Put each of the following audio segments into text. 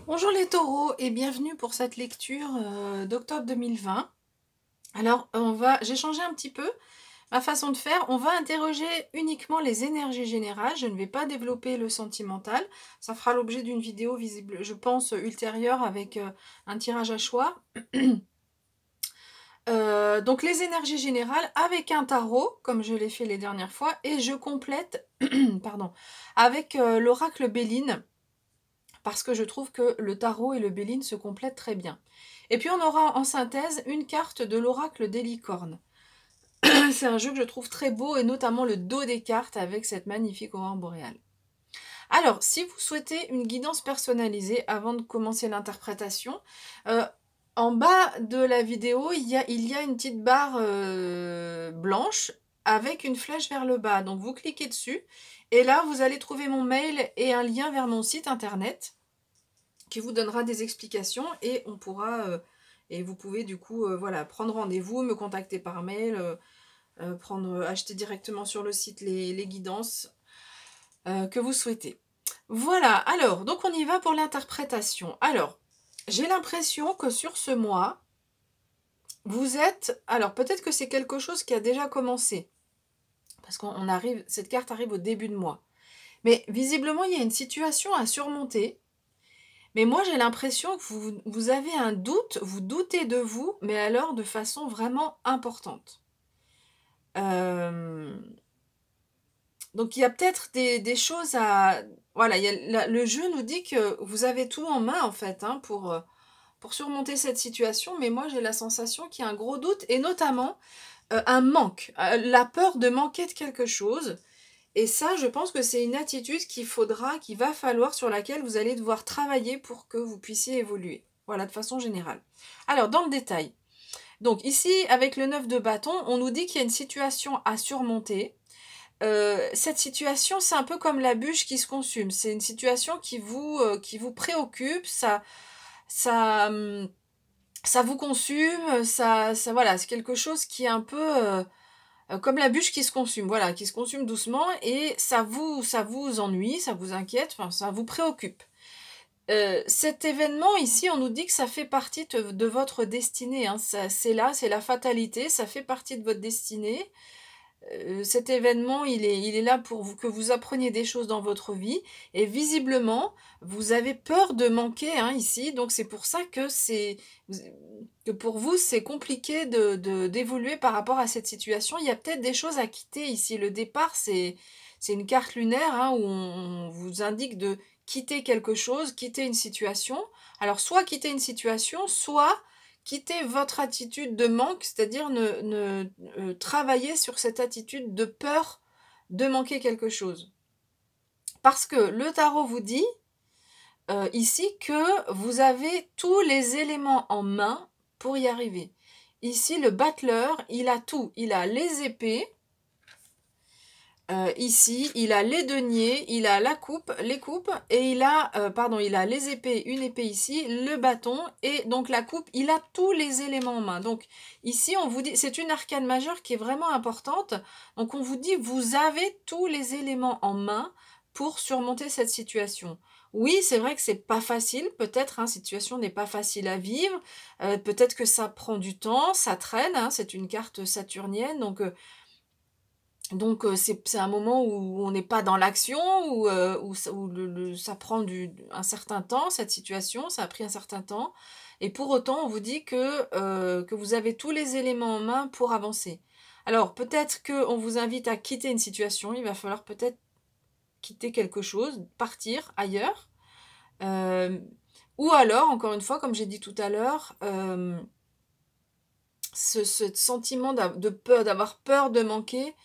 Bonjour les taureaux et bienvenue pour cette lecture d'octobre 2020. Alors j'ai changé un petit peu ma façon de faire. On va interroger uniquement les énergies générales. Je ne vais pas développer le sentimental. Ça fera l'objet d'une vidéo visible, je pense, ultérieure avec un tirage à choix. Donc les énergies générales avec un tarot, comme je l'ai fait les dernières fois, et je complète pardon, avec l'oracle Béline, parce que je trouve que le tarot et le Béline se complètent très bien. Et puis on aura en synthèse une carte de l'oracle des licornes. C'est un jeu que je trouve très beau, et notamment le dos des cartes avec cette magnifique aurore boréale. Alors, si vous souhaitez une guidance personnalisée avant de commencer l'interprétation, euh, en bas de la vidéo, il y a une petite barre blanche avec une flèche vers le bas. Donc vous cliquez dessus, et là vous allez trouver mon mail et un lien vers mon site internet qui vous donnera des explications, et on pourra et vous pouvez du coup voilà, prendre rendez-vous, me contacter par mail, acheter directement sur le site les guidances que vous souhaitez. Voilà, alors donc on y va pour l'interprétation. Alors j'ai l'impression que sur ce mois vous êtes, alors peut-être que c'est quelque chose qui a déjà commencé, parce qu'on arrive, cette carte arrive au début de mois, mais visiblement il y a une situation à surmonter. Mais moi, j'ai l'impression que vous avez un doute, vous doutez de vous, mais alors de façon vraiment importante. Euh, donc il y a peut-être des choses à... Voilà, le jeu nous dit que vous avez tout en main, en fait, hein, pour surmonter cette situation, mais moi j'ai la sensation qu'il y a un gros doute, et notamment un manque, la peur de manquer de quelque chose. Et ça, je pense que c'est une attitude qu'il va falloir, sur laquelle vous allez devoir travailler pour que vous puissiez évoluer. Voilà, de façon générale. Alors, dans le détail. Donc ici, avec le 9 de bâton, on nous dit qu'il y a une situation à surmonter. Cette situation, c'est un peu comme la bûche qui se consume. C'est une situation qui vous préoccupe, ça, ça vous consume, voilà, c'est quelque chose qui est un peu... comme la bûche qui se consume, voilà, qui se consume doucement, et ça vous ennuie, ça vous inquiète, enfin, ça vous préoccupe. Cet événement ici, on nous dit que ça fait partie de votre destinée, hein. C'est là, c'est la fatalité, ça fait partie de votre destinée. Cet événement, il est là pour vous, que vous appreniez des choses dans votre vie, et visiblement, vous avez peur de manquer, hein, ici, donc c'est pour ça que pour vous, c'est compliqué d'évoluer par rapport à cette situation. Il y a peut-être des choses à quitter ici. Le départ, c'est une carte lunaire, hein, où on vous indique de quitter quelque chose, quitter une situation. Alors, soit quitter une situation, soit quitter votre attitude de manque, c'est-à-dire travailler sur cette attitude de peur de manquer quelque chose. Parce que le tarot vous dit ici que vous avez tous les éléments en main pour y arriver. Ici, le battleur, il a tout. Il a les épées. Ici, il a les deniers, il a la coupe, les coupes, et il a les épées, une épée ici, le bâton, et donc la coupe, il a tous les éléments en main. Donc ici, on vous dit, c'est une arcane majeure qui est vraiment importante. Donc on vous dit, vous avez tous les éléments en main pour surmonter cette situation. Oui, c'est vrai que c'est pas facile, peut-être, hein, situation n'est pas facile à vivre, peut-être que ça prend du temps, ça traîne, hein, c'est une carte saturnienne, donc c'est un moment où on n'est pas dans l'action, où ça prend un certain temps, cette situation, ça a pris un certain temps. Et pour autant, on vous dit que vous avez tous les éléments en main pour avancer. Alors peut-être qu'on vous invite à quitter une situation, il va falloir peut-être quitter quelque chose, partir ailleurs. Euh, ou alors, encore une fois, comme j'ai dit tout à l'heure, ce sentiment d'avoir peur de manquer,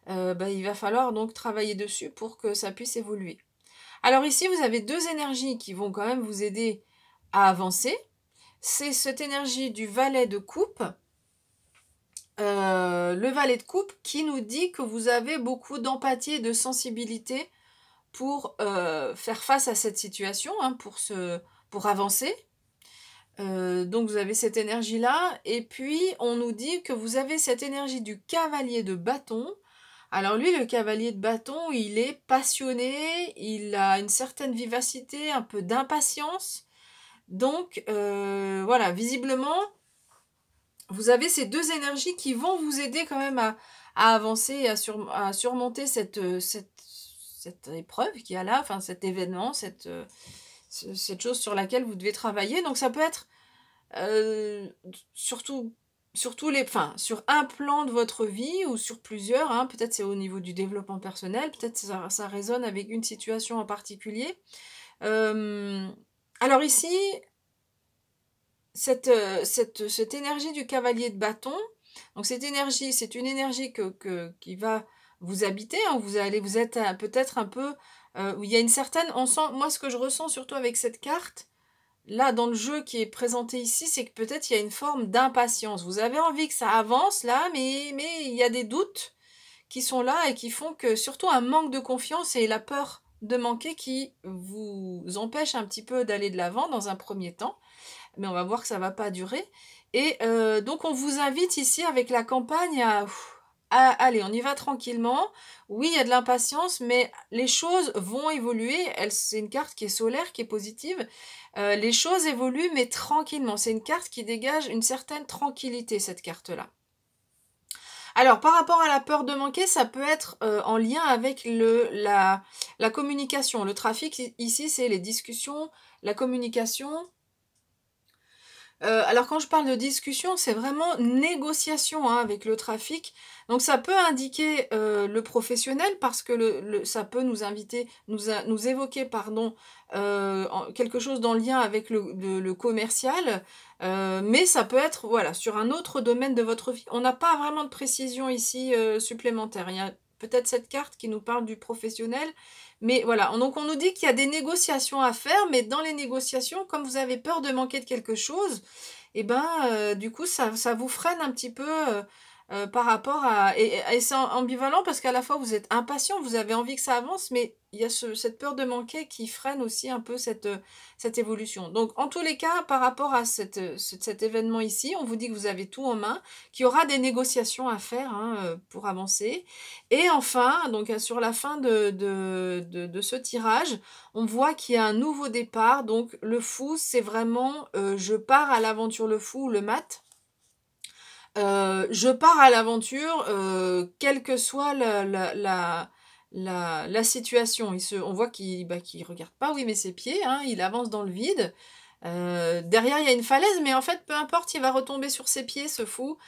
il va falloir donc travailler dessus pour que ça puisse évoluer. Alors ici, vous avez deux énergies qui vont quand même vous aider à avancer. C'est cette énergie du valet de coupe, le valet de coupe qui nous dit que vous avez beaucoup d'empathie et de sensibilité pour faire face à cette situation, hein, pour avancer. Donc vous avez cette énergie-là, et puis on nous dit que vous avez cette énergie du cavalier de bâton. Alors lui, le cavalier de bâton, il est passionné, il a une certaine vivacité, un peu d'impatience, Donc, voilà, visiblement, vous avez ces 2 énergies qui vont vous aider quand même à avancer et à surmonter cette épreuve qu'il y a là, enfin cet événement, cette chose sur laquelle vous devez travailler. Donc ça peut être, heu, surtout enfin, sur un plan de votre vie ou sur plusieurs, hein. Peut-être c'est au niveau du développement personnel, peut-être ça résonne avec une situation en particulier. Hem, alors ici, cette énergie du cavalier de bâton, donc cette énergie, c'est une énergie qui va vous habiter, hein, vous êtes peut-être un peu, où il y a une certaine on sent moi ce que je ressens surtout avec cette carte, là dans le jeu qui est présenté ici, c'est que peut-être il y a une forme d'impatience. Vous avez envie que ça avance là, mais il y a des doutes qui sont là et qui font que surtout un manque de confiance et la peur de manquer qui vous empêche un petit peu d'aller de l'avant dans un premier temps, mais on va voir que ça va pas durer et donc on vous invite ici avec la campagne à allez, on y va tranquillement. Oui, il y a de l'impatience, mais les choses vont évoluer. C'est une carte qui est solaire, qui est positive. Les choses évoluent, mais tranquillement. C'est une carte qui dégage une certaine tranquillité, cette carte-là. Alors, par rapport à la peur de manquer, ça peut être, en lien avec la communication. Le trafic ici, c'est les discussions, la communication. Alors quand je parle de discussion, c'est vraiment négociation, hein, avec le trafic. Donc ça peut indiquer, le professionnel parce que ça peut nous inviter nous évoquer pardon, quelque chose dans le lien avec le commercial, mais ça peut être, voilà, sur un autre domaine de votre vie. On n'a pas vraiment de précision ici, supplémentaire. Il y a peut-être cette carte qui nous parle du professionnel, mais voilà, donc on nous dit qu'il y a des négociations à faire, mais dans les négociations, comme vous avez peur de manquer de quelque chose, et ben, du coup, ça vous freine un petit peu, par rapport à et c'est ambivalent parce qu'à la fois vous êtes impatient, vous avez envie que ça avance, mais il y a cette peur de manquer qui freine aussi un peu cette évolution. Donc en tous les cas, par rapport à cet événement ici, on vous dit que vous avez tout en main, qu'il y aura des négociations à faire, hein, pour avancer et enfin, donc sur la fin de ce tirage, on voit qu'il y a un nouveau départ, donc le fou, c'est vraiment, je pars à l'aventure, le fou, le mat. Je pars à l'aventure, quelle que soit la situation. On voit qu'il regarde pas où il met ses pieds, hein, il avance dans le vide. Derrière, il y a une falaise, mais en fait, peu importe, il va retomber sur ses pieds, ce fou.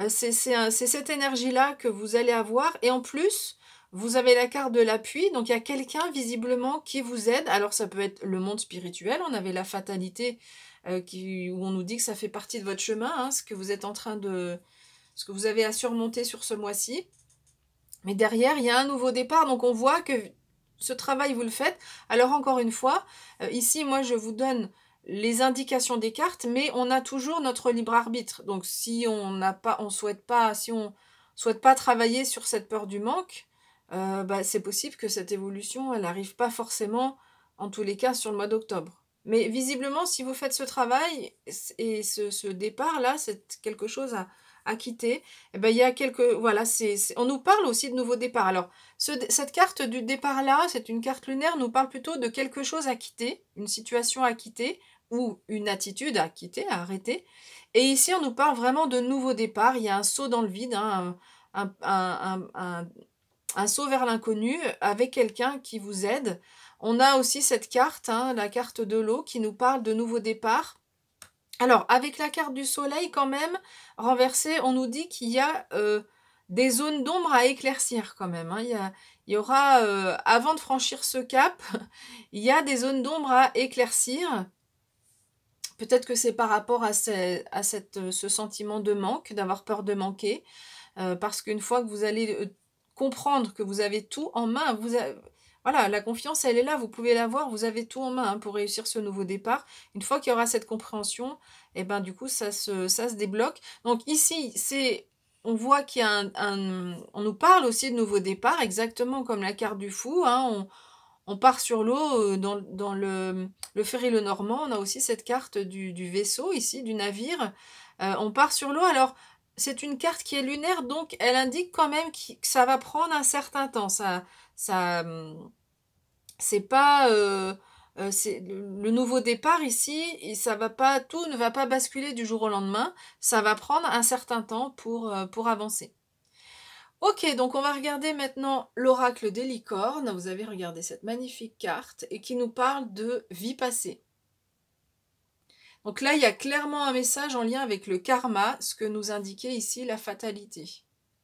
C'est cette énergie-là que vous allez avoir et en plus, vous avez la carte de l'appui, donc il y a quelqu'un visiblement qui vous aide. Alors ça peut être le monde spirituel, on avait la fatalité, où on nous dit que ça fait partie de votre chemin, hein, ce que vous avez à surmonter sur ce mois-ci. Mais derrière, il y a un nouveau départ, donc on voit que ce travail, vous le faites. Alors encore une fois, ici, moi, je vous donne les indications des cartes, mais on a toujours notre libre arbitre. Donc si on souhaite pas travailler sur cette peur du manque, c'est possible que cette évolution, elle n'arrive pas forcément, en tous les cas, sur le mois d'octobre. Mais visiblement, si vous faites ce travail et ce départ-là, c'est quelque chose à quitter. Eh ben, il y a voilà, on nous parle aussi de nouveau départ. Alors, cette carte du départ-là, c'est une carte lunaire, nous parle plutôt de quelque chose à quitter, une situation à quitter ou une attitude à quitter, à arrêter. Et ici, on nous parle vraiment de nouveau départ. Il y a un saut dans le vide, hein, un saut vers l'inconnu avec quelqu'un qui vous aide. On a aussi cette carte, hein, la carte de l'eau, qui nous parle de nouveau départ. Alors, avec la carte du soleil quand même, renversée, on nous dit qu'il y a des zones d'ombre à éclaircir quand même, hein. Il y aura, avant de franchir ce cap, il y a des zones d'ombre à éclaircir. Peut-être que c'est par rapport à ce sentiment de manque, d'avoir peur de manquer. Parce qu'une fois que vous allez comprendre que vous avez tout en main, voilà, la confiance, elle est là, vous pouvez l'avoir, vous avez tout en main, hein, pour réussir ce nouveau départ. Une fois qu'il y aura cette compréhension, et ben du coup, ça se débloque. Donc ici, on voit qu'il y a on nous parle aussi de nouveau départ, exactement comme la carte du fou, hein, on part sur l'eau, dans le Ferry le Normand, on a aussi cette carte du vaisseau ici, du navire. On part sur l'eau, alors c'est une carte qui est lunaire, donc elle indique quand même que ça va prendre un certain temps. C'est pas, c'est le nouveau départ ici et ça va pas tout ne va pas basculer du jour au lendemain. Ça va prendre un certain temps pour avancer. OK, donc on va regarder maintenant l'oracle des licornes. Vous avez regardé cette magnifique carte et qui nous parle de vie passée. Donc là, il y a clairement un message en lien avec le karma, ce que nous indiquait ici la fatalité.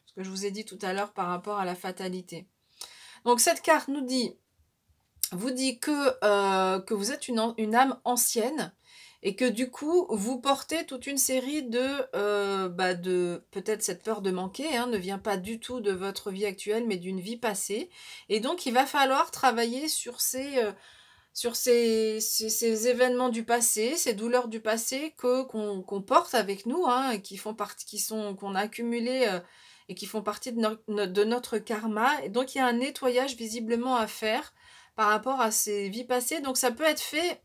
Ce que je vous ai dit tout à l'heure par rapport à la fatalité. Donc cette carte vous dit que vous êtes une âme ancienne et que du coup, vous portez toute une série de peut-être cette peur de manquer, hein, ne vient pas du tout de votre vie actuelle, mais d'une vie passée. Et donc, il va falloir travailler sur ces événements du passé, ces douleurs du passé qu'on porte avec nous, hein, et qui font partie, qu'on a accumulées et qui font partie de notre karma. Et donc il y a un nettoyage visiblement à faire par rapport à ces vies passées. Donc ça peut être fait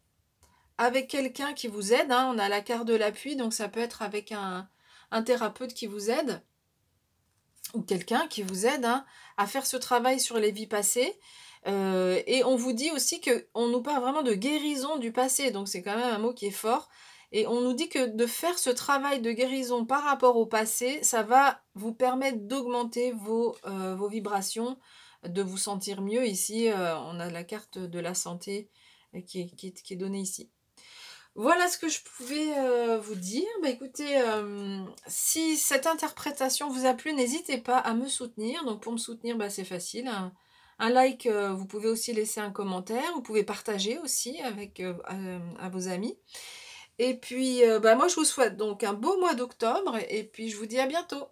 avec quelqu'un qui vous aide, hein. On a la carte de l'appui, donc ça peut être avec un thérapeute qui vous aide ou quelqu'un qui vous aide, hein, à faire ce travail sur les vies passées. Et on vous dit aussi qu'on nous parle vraiment de guérison du passé, donc c'est quand même un mot qui est fort. Et on nous dit que de faire ce travail de guérison par rapport au passé, ça va vous permettre d'augmenter vos vibrations, de vous sentir mieux. Ici, on a la carte de la santé qui est donnée ici. Voilà ce que je pouvais vous dire. Bah, écoutez, si cette interprétation vous a plu, n'hésitez pas à me soutenir. Donc pour me soutenir, bah, c'est facile. Un like, vous pouvez aussi laisser un commentaire. Vous pouvez partager aussi avec à vos amis. Et puis, bah, moi, je vous souhaite donc un beau mois d'octobre. Et puis, je vous dis à bientôt.